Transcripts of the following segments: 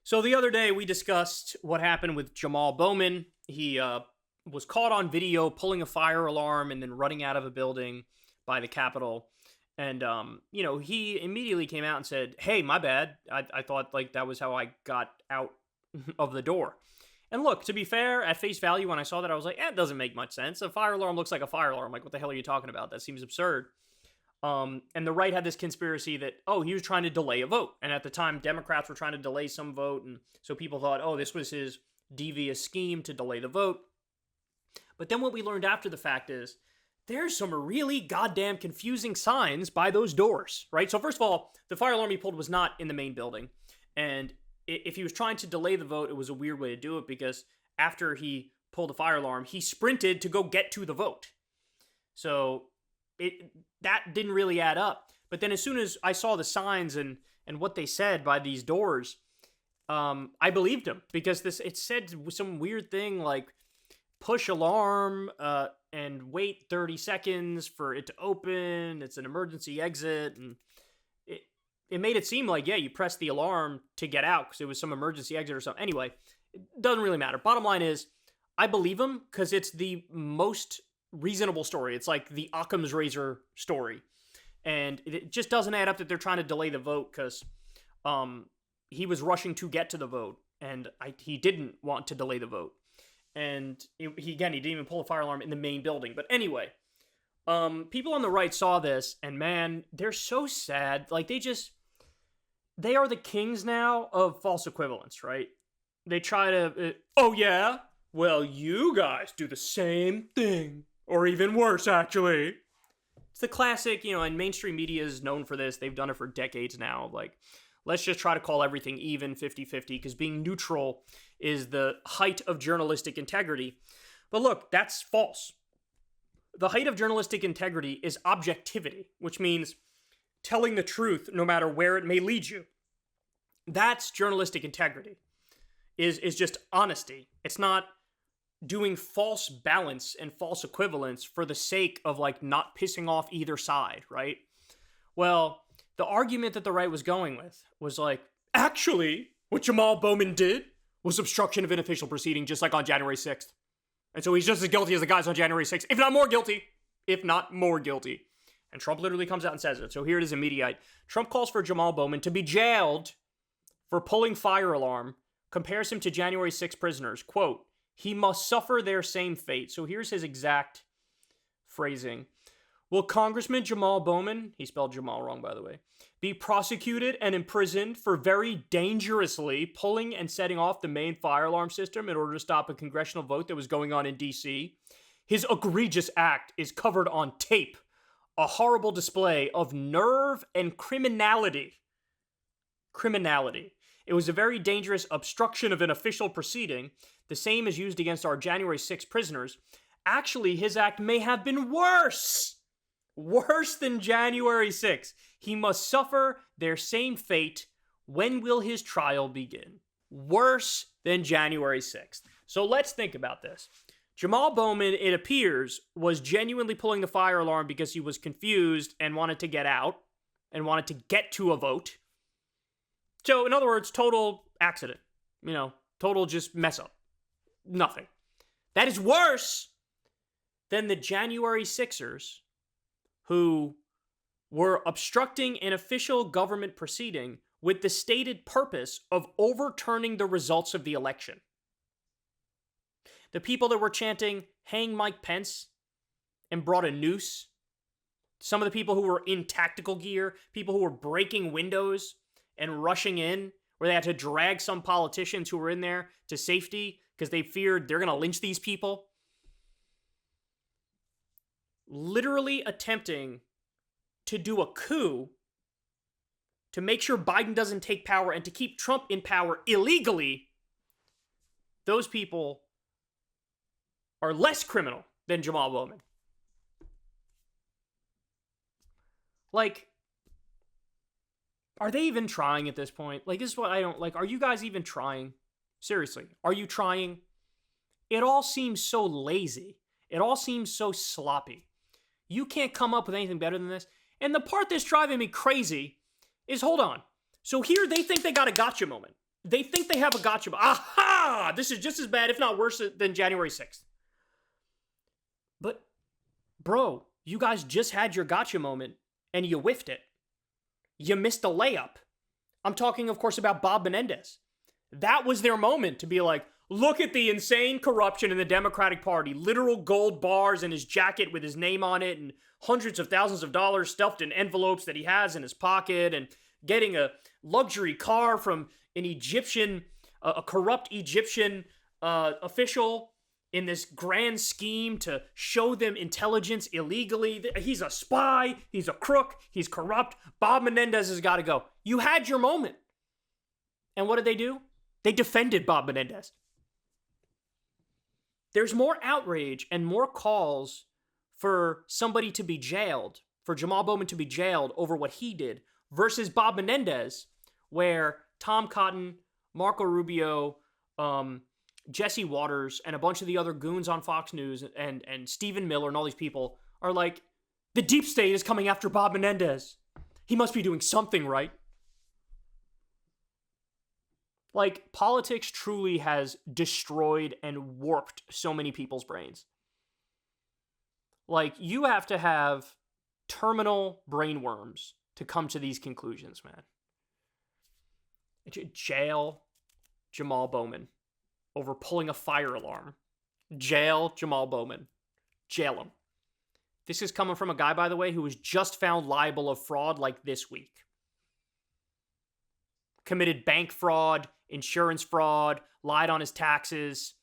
So the other day we discussed what happened with Jamal Bowman. He was caught on video pulling a fire alarm and then running out of a building by the Capitol. And, he immediately came out and said, hey, my bad. I thought like that was how I got out of the door. And look, to be fair, at face value, when I saw that, I was like, it doesn't make much sense. A fire alarm looks like a fire alarm. Like, what the hell are you talking about? That seems absurd. And the right had this conspiracy that, he was trying to delay a vote. And at the time, Democrats were trying to delay some vote. And so people thought, this was his devious scheme to delay the vote. But then what we learned after the fact is there's some really goddamn confusing signs by those doors, right? So first of all, the fire alarm he pulled was not in the main building. And if he was trying to delay the vote, it was a weird way to do it because after he pulled the fire alarm, he sprinted to go get to the vote. So that didn't really add up. But then as soon as I saw the signs and what they said by these doors, I believed him because it said some weird thing like push alarm and wait 30 seconds for it to open. It's an emergency exit. And it made it seem like, you press the alarm to get out because it was some emergency exit or something. Anyway, it doesn't really matter. Bottom line is, I believe him because it's the most reasonable story. It's like the Occam's razor story. And it just doesn't add up that they're trying to delay the vote because he was rushing to get to the vote. And he didn't want to delay the vote. And he didn't even pull a fire alarm in the main building. But anyway, people on the right saw this, and man, they're so sad. Like, they are the kings now of false equivalence, right? They try to, well, you guys do the same thing. Or even worse, actually. It's the classic, and mainstream media is known for this. They've done it for decades now. Like, let's just try to call everything even 50-50 because being neutral is the height of journalistic integrity. But look, that's false. The height of journalistic integrity is objectivity, which means telling the truth no matter where it may lead you. That's journalistic integrity, is just honesty. It's not doing false balance and false equivalence for the sake of like not pissing off either side, right? Well, the argument that the right was going with was like, actually, what Jamal Bowman did was obstruction of an official proceeding, just like on January 6th. And so he's just as guilty as the guys on January 6th, if not more guilty. And Trump literally comes out and says it. So here it is immediate. Trump calls for Jamal Bowman to be jailed for pulling fire alarm, compares him to January 6 prisoners. Quote, he must suffer their same fate. So here's his exact phrasing. Will Congressman Jamal Bowman, he spelled Jamal wrong, by the way, be prosecuted and imprisoned for very dangerously pulling and setting off the main fire alarm system in order to stop a congressional vote that was going on in D.C.? His egregious act is covered on tape, a horrible display of nerve and criminality. It was a very dangerous obstruction of an official proceeding, the same as used against our January 6 prisoners. Actually, his act may have been worse than January 6. He must suffer their same fate. When will his trial begin? Worse than January 6th. So let's think about this. Jamal Bowman, it appears, was genuinely pulling the fire alarm because he was confused and wanted to get out and wanted to get to a vote. So, in other words, total accident. Total just mess up. Nothing. That is worse than the January 6ers who were obstructing an official government proceeding with the stated purpose of overturning the results of the election. The people that were chanting, hang Mike Pence, and brought a noose. Some of the people who were in tactical gear, people who were breaking windows and rushing in, where they had to drag some politicians who were in there to safety because they feared they're going to lynch these people. Literally attempting to do a coup to make sure Biden doesn't take power and to keep Trump in power illegally. Those people are less criminal than Jamal Bowman. Like, are they even trying at this point? Like, this is what I don't like. Are you guys even trying? Seriously, are you trying? It all seems so lazy. It all seems so sloppy. You can't come up with anything better than this. And the part that's driving me crazy is, hold on. So here they think they got a gotcha moment. They think they have a gotcha. Aha! This is just as bad, if not worse, than January 6th. But, bro, you guys just had your gotcha moment, and you whiffed it. You missed a layup. I'm talking, of course, about Bob Menendez. That was their moment to be like, look at the insane corruption in the Democratic Party. Literal gold bars in his jacket with his name on it and hundreds of thousands of dollars stuffed in envelopes that he has in his pocket and getting a luxury car from an Egyptian, a corrupt Egyptian official in this grand scheme to show them intelligence illegally. He's a spy. He's a crook. He's corrupt. Bob Menendez has got to go. You had your moment. And what did they do? They defended Bob Menendez. There's more outrage and more calls for somebody to be jailed, for Jamal Bowman to be jailed over what he did, versus Bob Menendez, where Tom Cotton, Marco Rubio, Jesse Waters, and a bunch of the other goons on Fox News, and Stephen Miller and all these people are like, the deep state is coming after Bob Menendez. He must be doing something right. Like, politics truly has destroyed and warped so many people's brains. Like, you have to have terminal brainworms to come to these conclusions, man. Jail Jamal Bowman over pulling a fire alarm. Jail Jamal Bowman. Jail him. This is coming from a guy, by the way, who was just found liable of fraud like this week. Committed bank fraud, insurance fraud, lied on his taxes,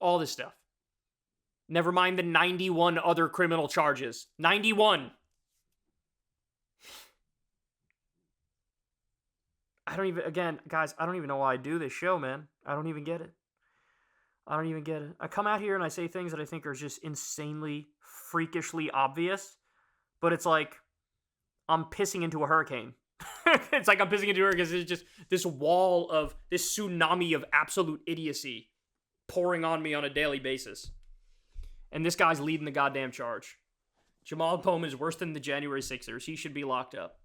all this stuff. Never mind the 91 other criminal charges. 91. I don't even know why I do this show, man. I don't even get it. I come out here and I say things that I think are just insanely, freakishly obvious, but it's like I'm pissing into a hurricane. It's like I'm pissing into her because it's just this wall of this tsunami of absolute idiocy pouring on me on a daily basis. And this guy's leading the goddamn charge. Jamal Bowman is worse than the January 6ers. He should be locked up.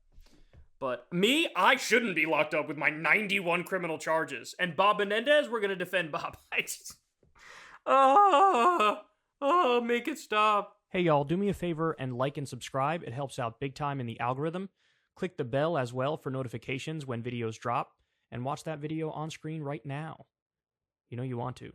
But me, I shouldn't be locked up with my 91 criminal charges. And Bob Menendez, we're going to defend Bob. Make it stop. Hey, y'all, do me a favor and like and subscribe. It helps out big time in the algorithm. Click the bell as well for notifications when videos drop, and watch that video on screen right now. You know you want to.